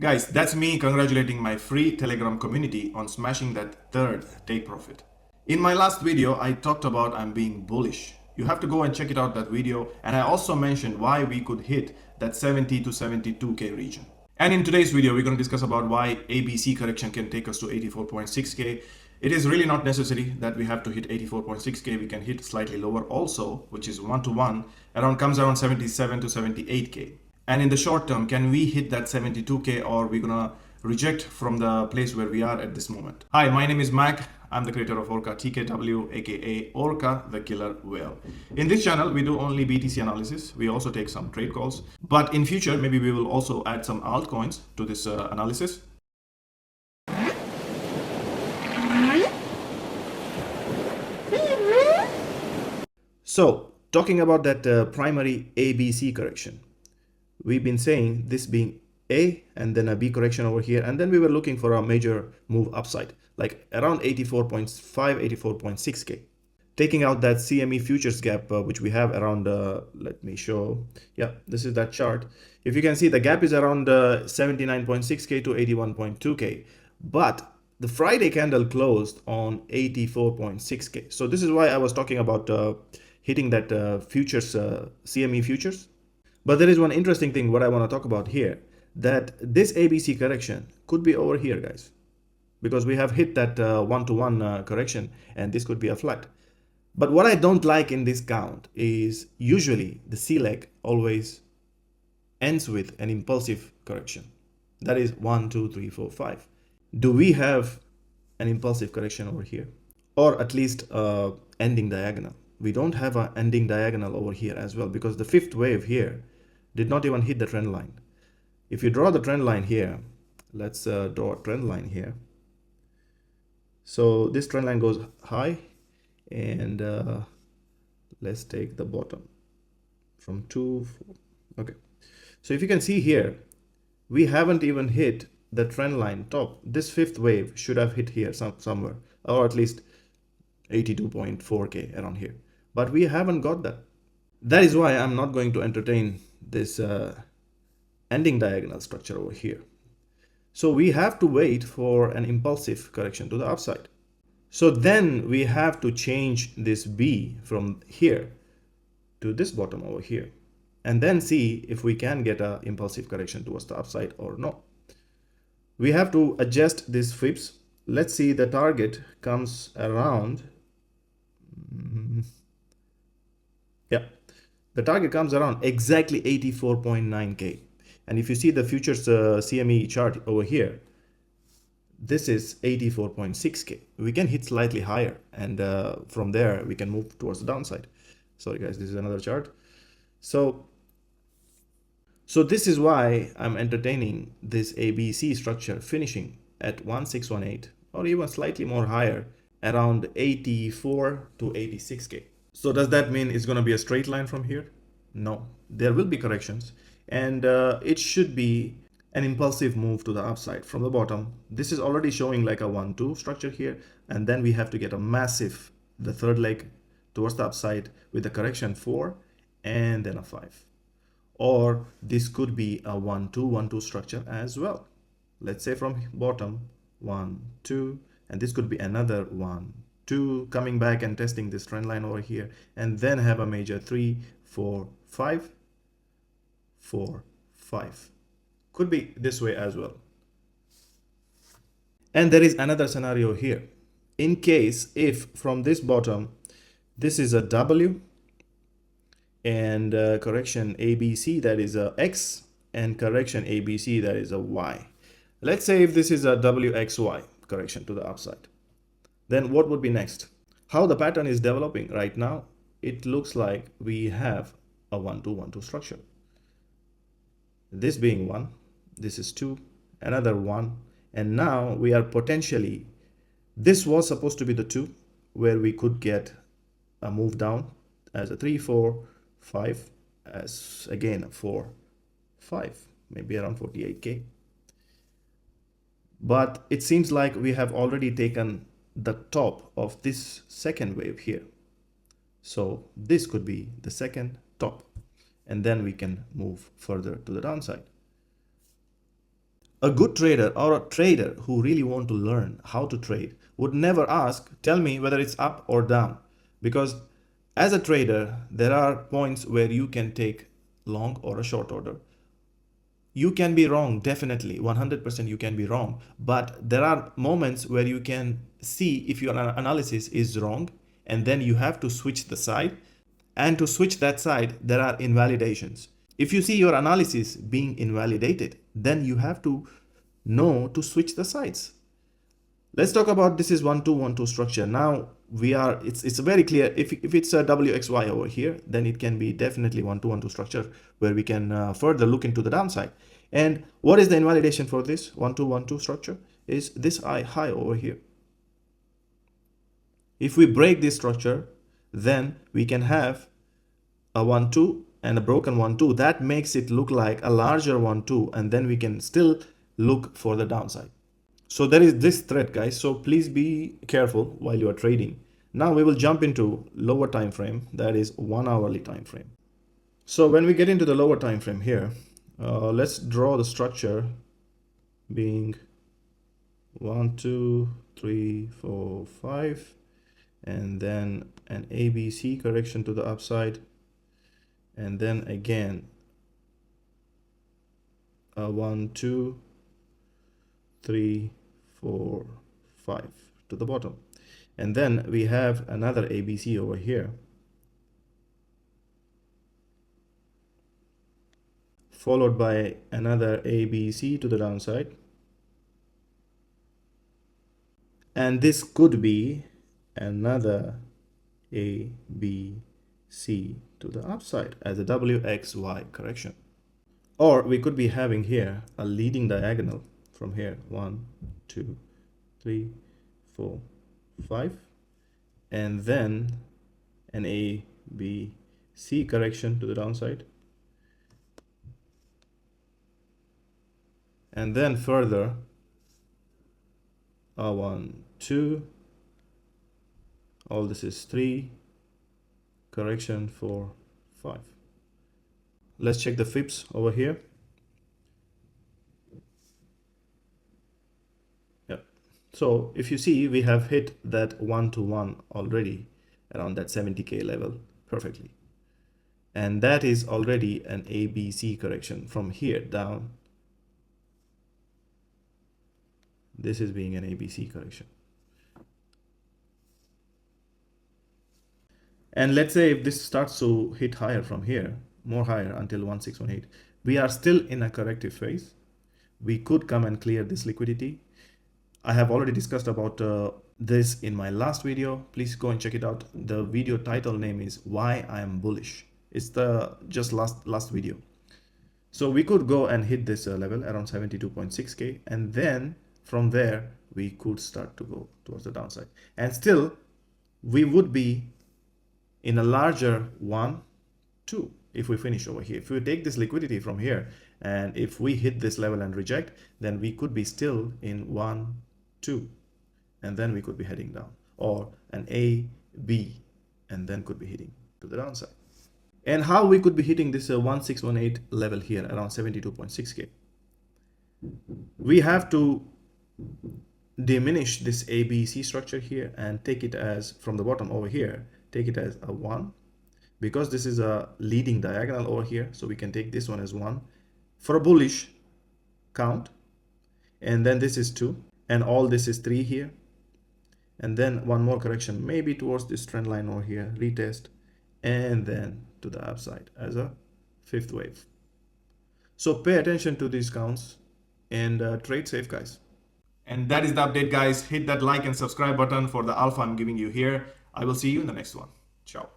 Guys, that's me congratulating my free Telegram community on smashing that third take profit. In my last video, I talked about I'm being bullish. You have to go and check it out, that video, and I also mentioned why we could hit that 70 to 72k region. And in today's video, we're going to discuss about why ABC correction can take us to 84.6k. It is really not necessary that we have to hit 84.6k. We can hit slightly lower also, which is 1-to-1, comes around 77 to 78k. And in the short term, can we hit that 72k, or we're gonna reject from the place where we are at this moment? Hi, my name is Mac. I'm the creator of Orca TKW, aka Orca the Killer Whale. In this channel, we do only BTC analysis. We also take some trade calls, but in future, maybe we will also add some altcoins to this analysis. So, talking about that primary ABC correction, we've been saying this being A and then a B correction over here, and then we were looking for a major move upside, like around 84.5, 84.6k. Taking out that CME futures gap, which we have around, let me show, yeah, this is that chart. If you can see, the gap is around 79.6k to 81.2k, but the Friday candle closed on 84.6k. So this is why I was talking about hitting that futures, CME futures. But there is one interesting thing what I want to talk about here, that this ABC correction could be over here, guys, because we have hit that 1-to-1 correction, and this could be a flat. But what I don't like in this count is usually the C leg always ends with an impulsive correction. That is 1, 2, 3, 4, 5. Do we have an impulsive correction over here, or at least ending diagonal? We don't have an ending diagonal over here as well, because the fifth wave here did not even hit the trend line. If you draw the trend line here, let's draw a trend line here. So this trend line goes high, and let's take the bottom from 2, 4. Okay. So if you can see here, we haven't even hit the trend line top. This fifth wave should have hit here somewhere, or at least 82.4k around here. But we haven't got that. That is why I'm not going to entertain this ending diagonal structure over here. So we have to wait for an impulsive correction to the upside. So then we have to change this B from here to this bottom over here, and then see if we can get an impulsive correction towards the upside or no. We have to adjust this fibs. Let's see, the target comes around, yeah, the target comes around exactly 84.9k. And if you see the futures CME chart over here, this is 84.6k. We can hit slightly higher, and from there we can move towards the downside. Sorry guys, this is another chart. So this is why I'm entertaining this ABC structure finishing at 1618, or even slightly more higher, around 84 to 86k. So does that mean it's going to be a straight line from here? No, there will be corrections, and it should be an impulsive move to the upside from the bottom. This is already showing like a 1-2 structure here, and then we have to get a massive, the third leg towards the upside with a correction 4 and then a 5. Or this could be a 1-2, 1-2 structure as well. Let's say from bottom 1, 2, and this could be another 1, 2, coming back and testing this trend line over here, and then have a major 3, 4, 5, 4, 5. Could be this way as well. And there is another scenario here. In case if from this bottom, this is a W, and correction ABC, that is a X, and correction ABC, that is a Y. Let's say if this is a WXY correction to the upside, then what would be next? How the pattern is developing right now, it looks like we have a 1-2, 1-2 structure. This being 1, this is 2, another 1, and now we are potentially, this was supposed to be the 2, where we could get a move down as a 3, 4, 5, as again a 4, 5, maybe around 48k. But it seems like we have already taken the top of this second wave here. So this could be the second top, and then we can move further to the downside. A good trader or a trader who really want to learn how to trade would never ask, tell me whether it's up or down. Because as a trader, there are points where you can take long or a short order. You can be wrong, definitely, 100% you can be wrong. But there are moments where you can see if your analysis is wrong, and then you have to switch the side. And to switch that side, there are invalidations. If you see your analysis being invalidated, then you have to know to switch the sides. Let's talk about this is 1-2-1-2 structure. Now it's very clear. If it's a WXY over here, then it can be definitely 1-2-1-2 structure where we can further look into the downside. And what is the invalidation for this 1-2-1-2 structure? Is this high over here. If we break this structure, then we can have a 1-2 and a broken 1-2. That makes it look like a larger 1-2, and then we can still look for the downside. So there is this thread, guys. So please be careful while you are trading. Now we will jump into lower time frame, that is 1 hourly time frame. So when we get into the lower time frame here, let's draw the structure being 1, 2, 3, 4, 5, and then an ABC correction to the upside, and then again a 1, 2, 3, 4, 5 to the bottom, and then we have another ABC over here, followed by another ABC to the downside, and this could be another ABC to the upside as a WXY correction. Or we could be having here a leading diagonal from here 1, 2, 3, 4, 5, and then an ABC correction to the downside, and then further a 1, 2, all this is 3, correction 4, 5. Let's check the fips over here. Yeah. So if you see, we have hit that 1-to-1 already around that 70K level perfectly. And that is already an ABC correction from here down. This is being an ABC correction. And let's say if this starts to hit higher from here, more higher until 1618, we are still in a corrective phase. We could come and clear this liquidity. I have already discussed about this in my last video. Please go and check it out. The video title name is Why I Am Bullish. It's the just last video. So we could go and hit this level around 72.6K, and then from there we could start to go towards the downside, and still we would be in a larger 1, 2 if we finish over here. If we take this liquidity from here, and if we hit this level and reject, then we could be still in 1, 2, and then we could be heading down, or an A, B, and then could be hitting to the downside. And how we could be hitting this 1618 level here around 72.6K? We have to diminish this ABC structure here and take it as, from the bottom over here, take it as a 1, because this is a leading diagonal over here, so we can take this one as 1 for a bullish count, and then this is 2, and all this is 3 here, and then one more correction maybe towards this trend line over here, retest, and then to the upside as a 5th wave. So pay attention to these counts and trade safe, guys. And that is the update, guys. Hit that like and subscribe button for the alpha I'm giving you here. I will see you in the next one. Ciao.